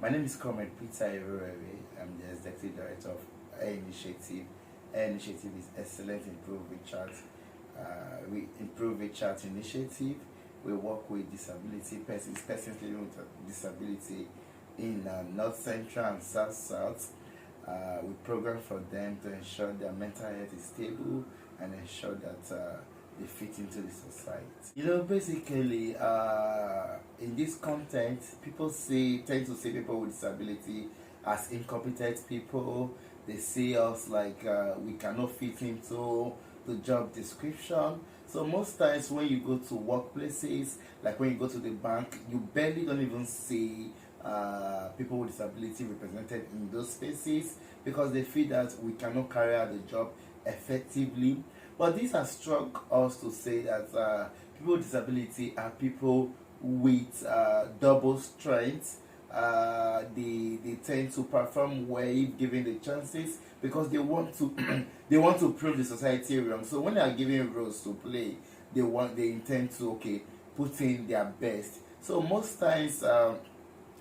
My name is Comrade Peter Irorere. I'm the Executive Director of EIR Initiative. EIR Initiative is Excellent Improve Richard. We improve Richard initiative. We work with persons living with disability in North Central and South South. We program for them to ensure their mental health is stable and ensure that they fit into the society. Basically, in this content, people tend to see people with disability as incompetent people. They see us like we cannot fit into the job description. So most times when you go to workplaces, like when you go to the bank, you barely don't even see people with disability represented in those spaces because they feel that we cannot carry out the job effectively. But this has struck us to say that people with disability are people with double strength. They tend to perform well if given the chances because they want to they want to prove the society wrong. So when they are given roles to play, they intend to put in their best. So most times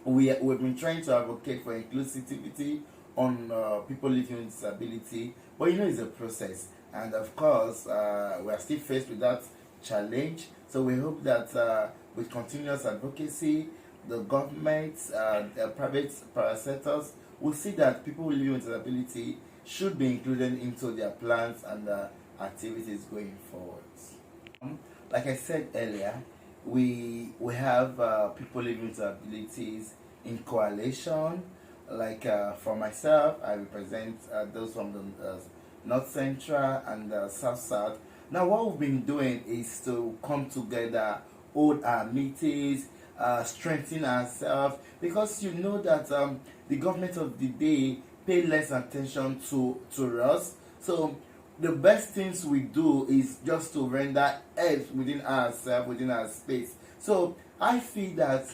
we've been trying to advocate for inclusivity on people living with disability, but it's a process, and of course we are still faced with that challenge. So we hope that with continuous advocacy, the government, the private sectors will see that people living with disability should be included into their plans and activities going forward. Like I said earlier, we have people living with disabilities in coalition. Like for myself, I represent those from the North Central and South South. Now what we've been doing is to come together, hold our meetings, strengthen ourselves, because that the government of the day pay less attention to us. So the best things we do is just to render help within ourselves, within our space. So I feel that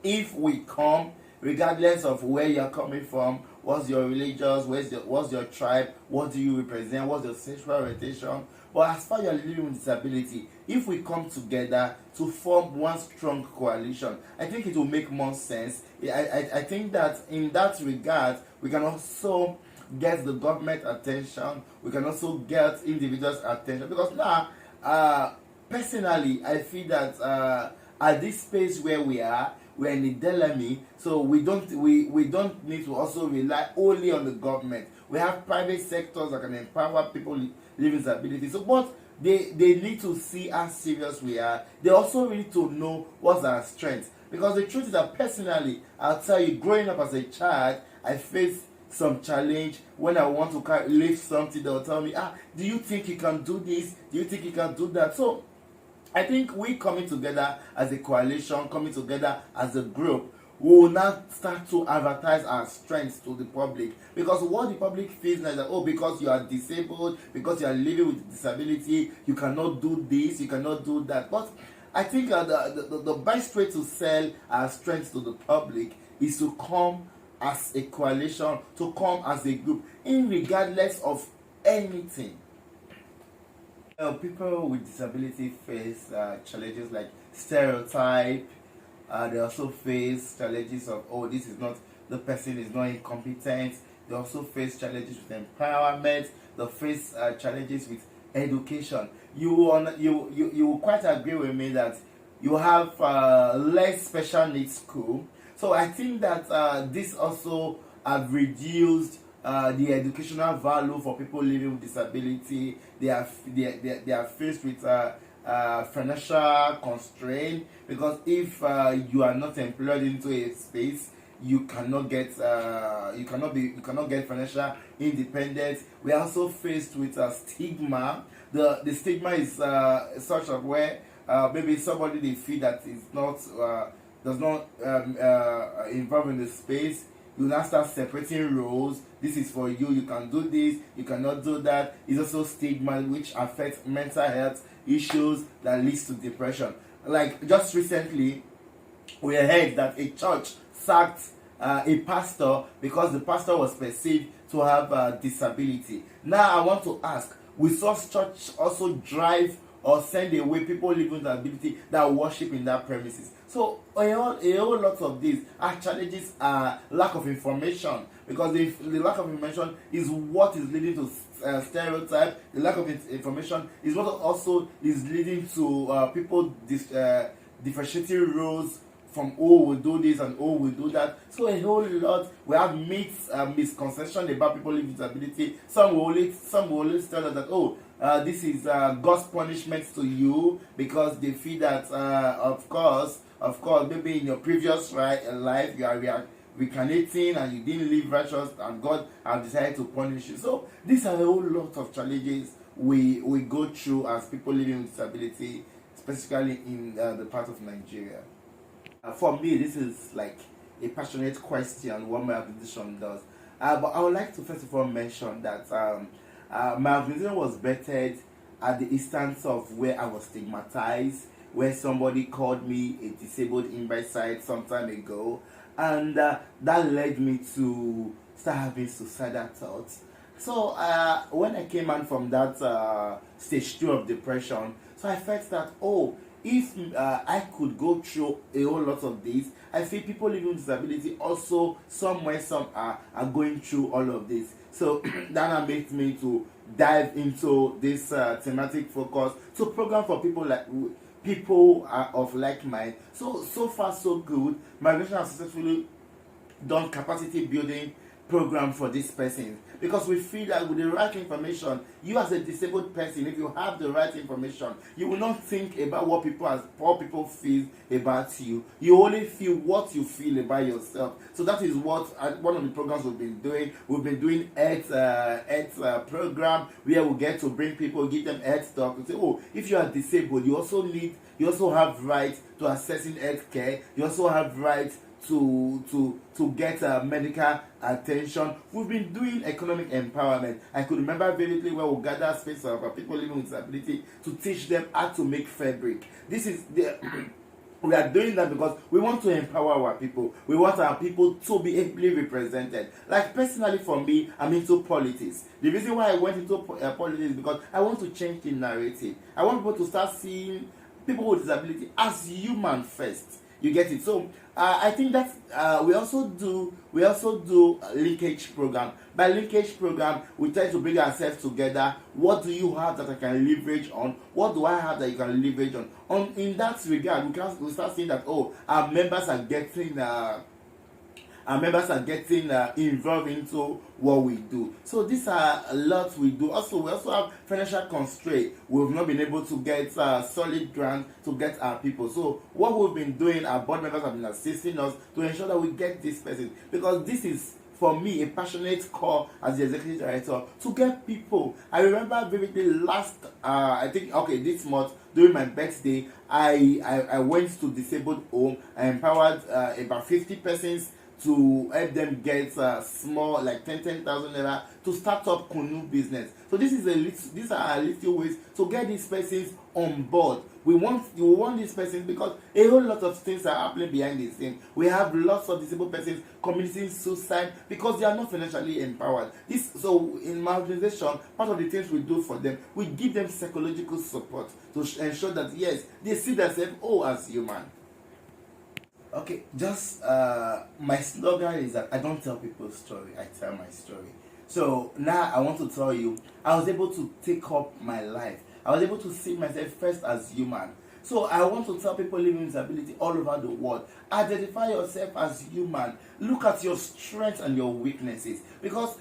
if we come, regardless of where you're coming from, what's your religious, what's your tribe, what do you represent, what's your sexual orientation, but as far as you're living with disability, if we come together to form one strong coalition, I think it will make more sense. I think that in that regard, we can also get the government attention, we can also get individuals' attention, because now, personally, I feel that at this space where we're in the dilemma, so we don't need to also rely only on the government. We have private sectors that can empower people living with disabilities. So but they need to see how serious we are. They also need to know what's our strength. Because the truth is that personally, I'll tell you, growing up as a child, I faced some challenge. When I want to lift something, they'll tell me, do you think you can do this? Do you think you can do that? So I think we coming together as a coalition, coming together as a group, we will now start to advertise our strengths to the public. Because what the public feels like that, because you are disabled, because you are living with disability, you cannot do this, you cannot do that. But I think the best way to sell our strengths to the public is to come as a coalition, to come as a group, regardless of anything. People with disability face challenges like stereotype. They also face challenges of, the person is not incompetent. They also face challenges with empowerment. They face challenges with education. You will quite agree with me that you have less special needs school. So I think that this also have reduced the educational value for people living with disability. They are faced with financial constraint, because if you are not employed into a space, you cannot get financial independence. We are also faced with a stigma. The stigma is such of where maybe somebody they feel that is not does not involve in the space. You now start separating roles. This is for you. You can do this. You cannot do that. It's also stigma which affects mental health issues that leads to depression. Like just recently, we heard that a church sacked a pastor because the pastor was perceived to have a disability. Now I want to ask, will such church also drive or send away people living with disability that worship in that premises. So a whole lot of these are challenges, are lack of information, because the lack of information is what is leading to stereotype. The lack of information is what also is leading to people differentiating roles from oh we do this and oh we do that. So a whole lot, we have myths, misconceptions about people with disability. Some will always tell us that oh this is God's punishment to you, because they feel that of course maybe in your previous life you are reincarnating and you didn't live righteous and God has decided to punish you. So these are a whole lot of challenges we go through as people living with disability, specifically in the part of Nigeria. For me, this is like a passionate question, what my organization does. But I would like to first of all mention that my organization was vetted at the instance of where I was stigmatized, where somebody called me a disabled imbecile some time ago, and that led me to start having suicidal thoughts. So when I came out from that stage 2 of depression, so I felt that if I could go through a whole lot of this, I feel people living with disability also some are going through all of this. So that made me to dive into this thematic focus to program for people of like mind. So far so good. My organization has successfully done capacity building program for this person, because we feel that with the right information, you as a disabled person, if you have the right information, you will not think about what people feel about you. You only feel what you feel about yourself. So that is what one of the programs we've been doing. We've been doing health program where we get to bring people, give them health talk, and say, if you are disabled, you also have right to accessing health care. You also have right to get medical attention. We've been doing economic empowerment. I could remember vividly where we gather space of people living with disability to teach them how to make fabric. This is we are doing that because we want to empower our people. We want our people to be ably represented. Like personally for me, I'm into politics. The reason why I went into politics is because I want to change the narrative. I want people to start seeing people with disability as human first. You get it? So I think that we also do linkage program. By linkage program, we try to bring ourselves together. What do you have that I can leverage on? What do I have that you can leverage on? In that regard, we start seeing that our members are getting involved into what we do. So these are a lot we do. Also, we also have financial constraint. We've not been able to get solid grant to get our people. So what we've been doing, our board members have been assisting us to ensure that we get this person, because this is, for me, a passionate call as the executive director to get people. I remember vividly this month during my birthday, I went to disabled home. I empowered about 50 persons to help them get small, like 10,000 naira to start up canoe business. So these are little ways to get these persons on board. We want these persons because a whole lot of things are happening behind the scene. We have lots of disabled persons committing suicide because they are not financially empowered. So in my organization, part of the things we do for them, we give them psychological support to ensure that yes, they see themselves as human. Okay, just my slogan is that I don't tell people's story, I tell my story. So now I want to tell you, I was able to take up my life. I was able to see myself first as human. So I want to tell people living with disability all over the world, identify yourself as human. Look at your strengths and your weaknesses, because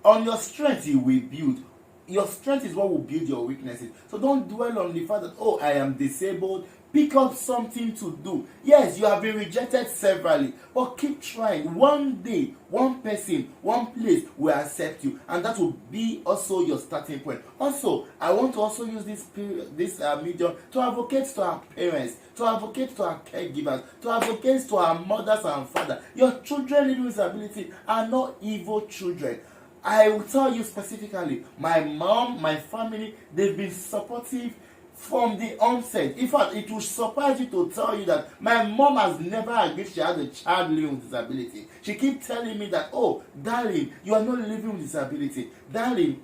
on your strength you will build. Your strength is what will build your weaknesses. So don't dwell on the fact that I am disabled. Pick up something to do. Yes, you have been rejected severally, but keep trying. One day, one person, one place will accept you, and that will be also your starting point. Also, I want to also use this medium to advocate to our parents, to advocate to our caregivers, to advocate to our mothers and fathers. Your children living with disability are not evil children. I will tell you specifically, my mom, my family, they've been supportive from the onset. In fact, it will surprise you to tell you that my mom has never agreed she has a child living with disability. She keeps telling me that, darling, you are not living with disability. Darling,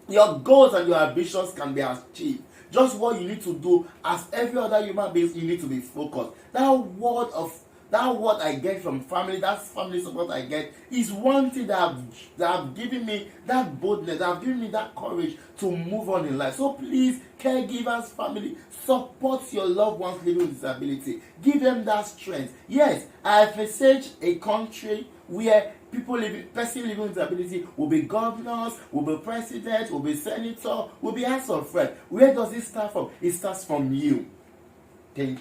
your goals and your ambitions can be achieved. just what you need to do. As every other human being, you need to be focused. That word I get from family, that family support I get, is one thing that have given me that boldness, that have given me that courage to move on in life. So please, caregivers, family, support your loved ones living with disability. Give them that strength. Yes, I have researched a country where person living with disability will be governors, will be president, will be senator, will be House of Reps. Where does it start from? It starts from you. Thank you.